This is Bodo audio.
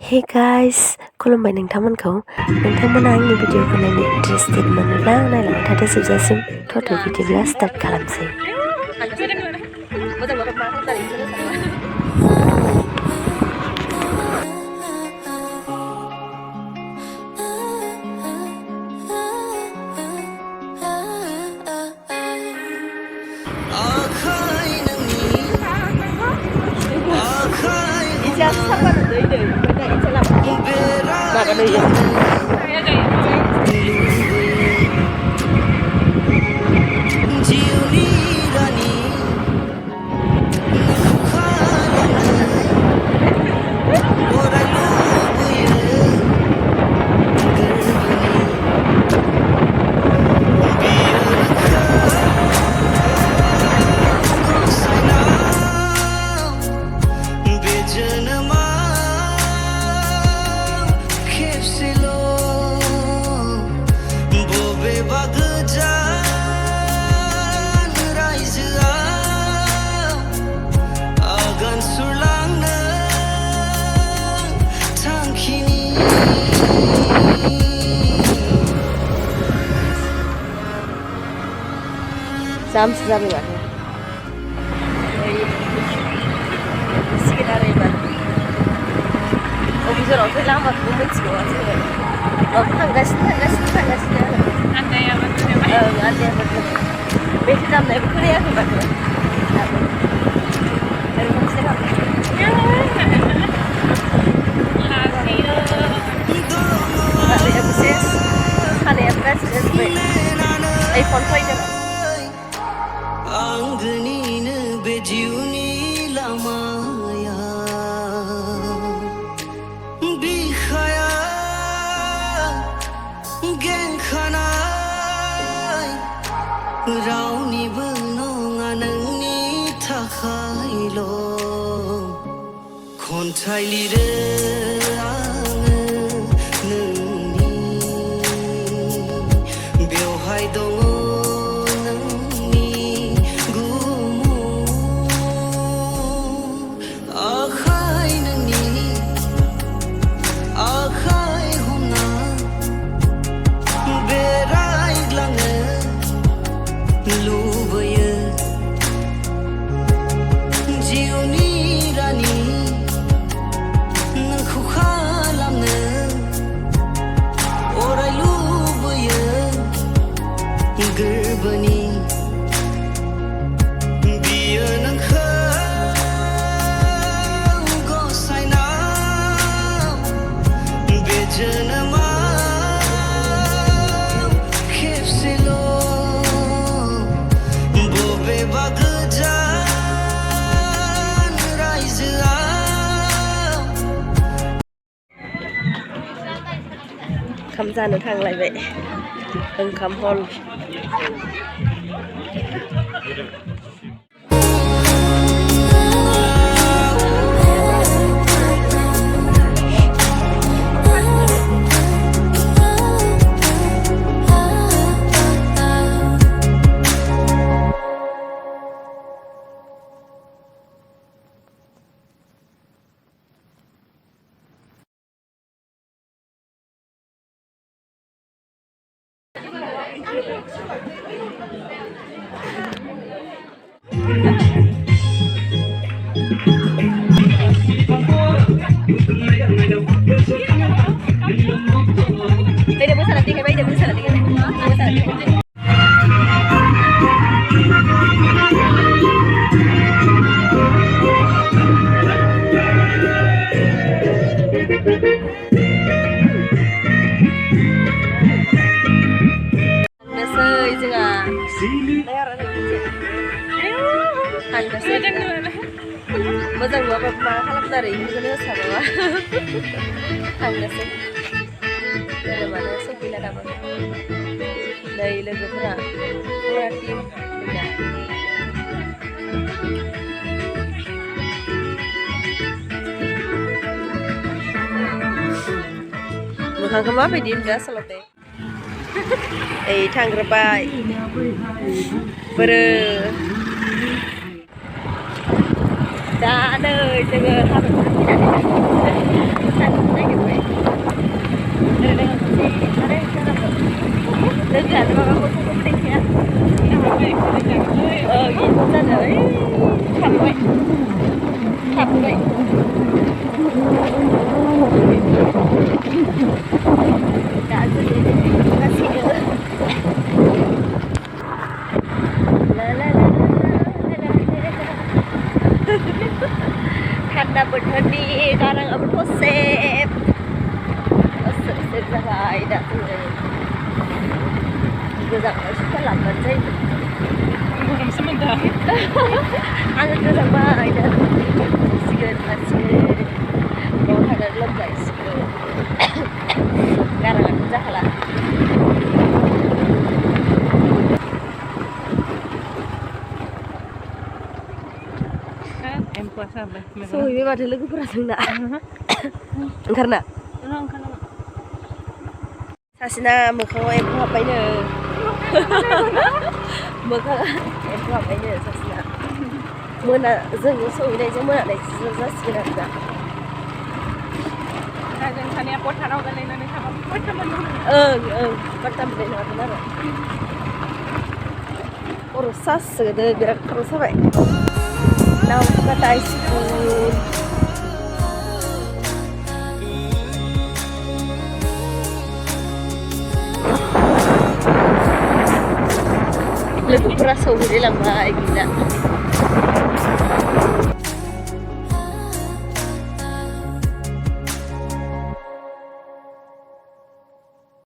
Hey guys, खुलुमबाय नोंथांमोनखौ। नोंथांमोना आंनि भिडिअखौ नायनो इन्टारेस्टेड मोनोब्ला नायलांबाय थादो जोबजासिम। थ'थ' बिदिब्ला स्टार्ट खालामसै। Jam जाबाय माथो सिगोन आरो एबार अफिसारावसो लामाखौ मिथिगौ जोङो थांगासिनो आरो आन्दायाबो मेथाइ दामनायबो खोनायाखै माथो आरो मोनसे खानायाबो सेस खानायाबो गाज्रि जाजोब्बाय आइफन फैदों आंगोनिनो बे जिउनि लामाया बिखाया गेंखानाय रावनिबो नङा नोंनि थाखायल' खन्थाइ लिरो आङो नोंनि बेवहाय दङ ओंखाम जानो थांलायबाय ओंखाम हल मोजां नङाबा मा खालामनो आरो बेखौनो होसाबाबा थांनोसै धोरोमानो सफैला दाबो नै लोगोफोरा फुरा टिम जोंना मोखांखौ माबायदि होनदों आसलते ओइ थांग्रोबाय बोरो दा नै जोङो थाबायनानै गाराङाबोथ' सेब जाबाय दा जोङो गोजांनाय सुथा लाबोनानै जायो गरमसो मोनदों आङो गोजांबाय दा सिगोन मासिगोन न'आव थांनानै लोमजाहैसिगोन गाराङानो जाहाला सहैबाय माथो लोगोफोरा जोंना ओंखारना सासेना मोखाङाव एम्फौ हाबबायनो मोखाङा एम्फौ हाबबायनो सासेना जोङो सहैनायजों मोनानायसो जासिगोन आरो दा जों सानैया पटाराव गोलैनानै थाबा पटा मोनगोन ओं पटा मोननाय नङामोन आरो खर' सासोदो बिराद खर' साबाय नाव काटाय स्कुल लोगोफोरा सहैलायलांबाय गैला